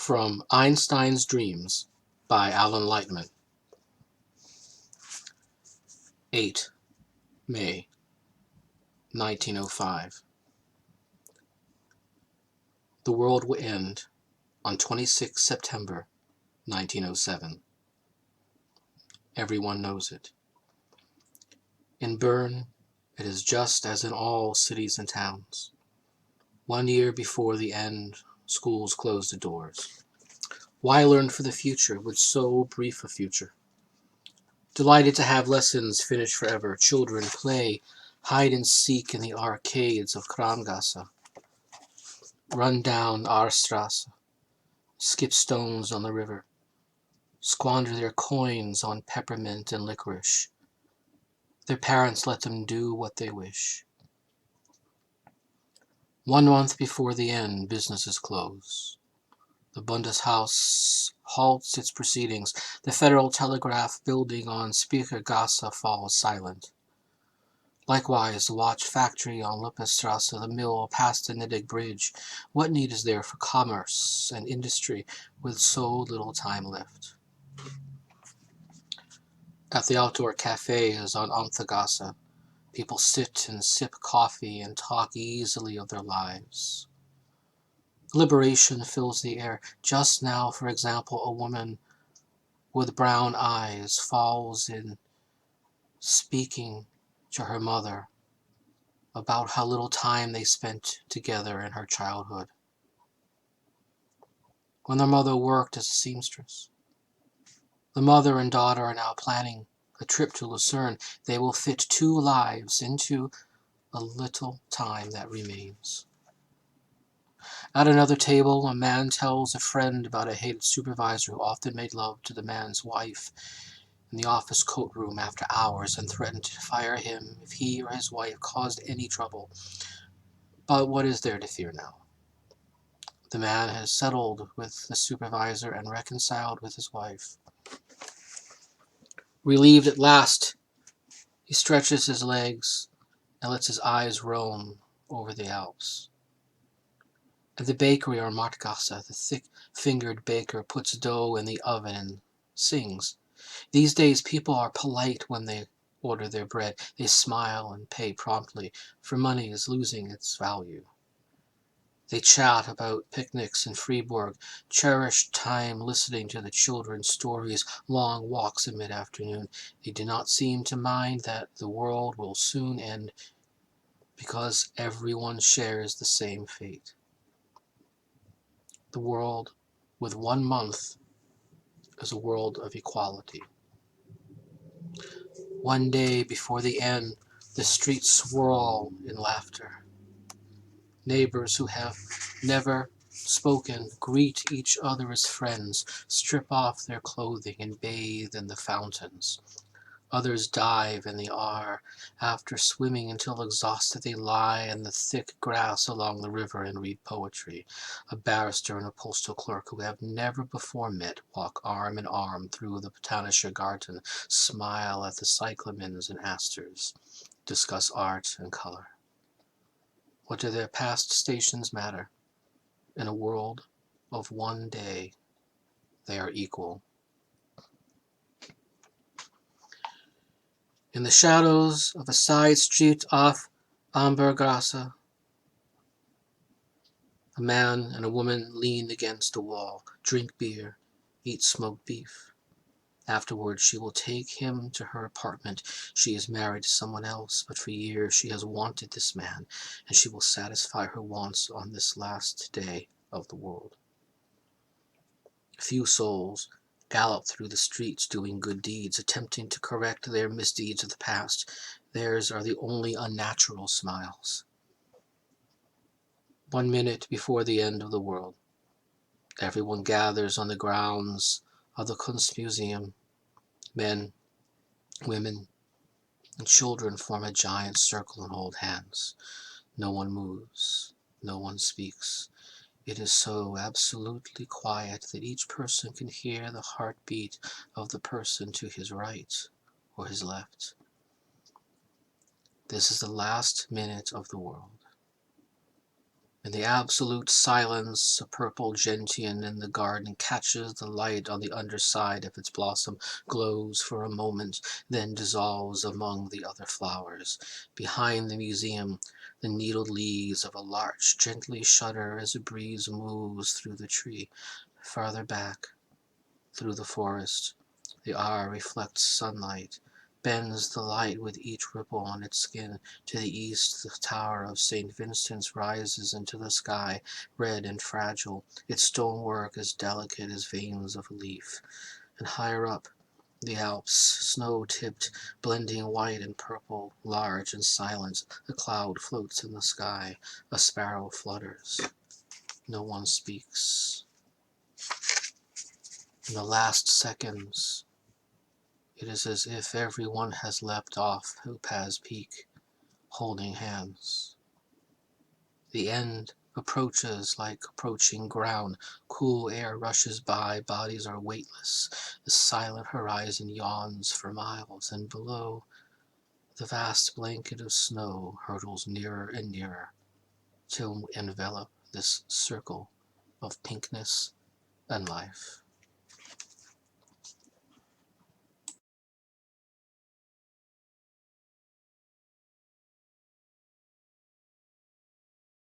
From Einstein's Dreams by Alan Lightman. 8 May 1905. The world will end on 26 September 1907. Everyone knows it. In Bern, it is just as in all cities and towns. 1 year before the end, schools close the doors. Why learn for the future with so brief a future? Delighted to have lessons finished forever, children play hide and seek in the arcades of Kramgasse, run down Aarstrasse, skip stones on the river, squander their coins on peppermint and licorice. Their parents let them do what they wish. 1 month before the end, businesses close. The Bundeshaus halts its proceedings. The Federal Telegraph building on Speichergasse falls silent. Likewise, the watch factory on Lippestrasse, the mill past the Nidec Bridge. What need is there for commerce and industry with so little time left? At the outdoor cafes on Amtagasse, people sit and sip coffee and talk easily of their lives. Liberation fills the air. Just now, for example, a woman with brown eyes falls in speaking to her mother about how little time they spent together in her childhood, when their mother worked as a seamstress. The mother and daughter are now planning a trip to Lucerne. They will fit 2 lives into a little time that remains. At another table, a man tells a friend about a hated supervisor who often made love to the man's wife in the office coat room after hours and threatened to fire him if he or his wife caused any trouble. But what is there to fear now? The man has settled with the supervisor and reconciled with his wife. Relieved at last, he stretches his legs and lets his eyes roam over the Alps. At the bakery on Marktgasse, the thick-fingered baker puts dough in the oven and sings. These days people are polite when they order their bread. They smile and pay promptly, for money is losing its value. They chat about picnics in Fribourg, cherished time listening to the children's stories, long walks in mid-afternoon. They do not seem to mind that the world will soon end because everyone shares the same fate. The world with 1 month is a world of equality. 1 day before the end, the streets swirl in laughter. Neighbors who have never spoken greet each other as friends, strip off their clothing and bathe in the fountains. Others dive in the Aar. After swimming until exhausted, they lie in the thick grass along the river and read poetry. A barrister and a postal clerk who have never before met walk arm in arm through the Botanische Garten, smile at the cyclamens and asters, discuss art and color. What do their past stations matter? In a world of 1 day, they are equal. In the shadows of a side street off Ambergasse, a man and a woman lean against a wall, drink beer, eat smoked beef. Afterwards, she will take him to her apartment. She is married to someone else, but for years she has wanted this man, and she will satisfy her wants on this last day of the world. Few souls gallop through the streets doing good deeds, attempting to correct their misdeeds of the past. Theirs are the only unnatural smiles. 1 minute before the end of the world, everyone gathers on the grounds of the Kunstmuseum. Men, women, and children form a giant circle and hold hands. No one moves. No one speaks. It is so absolutely quiet that each person can hear the heartbeat of the person to his right or his left. This is the last minute of the world. In the absolute silence, a purple gentian in the garden catches the light on the underside of its blossom, glows for a moment, then dissolves among the other flowers. Behind the museum, the needled leaves of a larch gently shudder as a breeze moves through the tree. Farther back, through the forest, the hour reflects sunlight, bends the light with each ripple on its skin. To the east, the tower of St. Vincent's rises into the sky, red and fragile, its stonework as delicate as veins of a leaf. And higher up, the Alps, snow-tipped, blending white and purple, large and silent, a cloud floats in the sky, a sparrow flutters. No one speaks. In the last seconds, it is as if everyone has leapt off Topaz Peak, holding hands. The end approaches like approaching ground. Cool air rushes by, bodies are weightless. The silent horizon yawns for miles, and below, the vast blanket of snow hurtles nearer and nearer to envelop this circle of pinkness and life.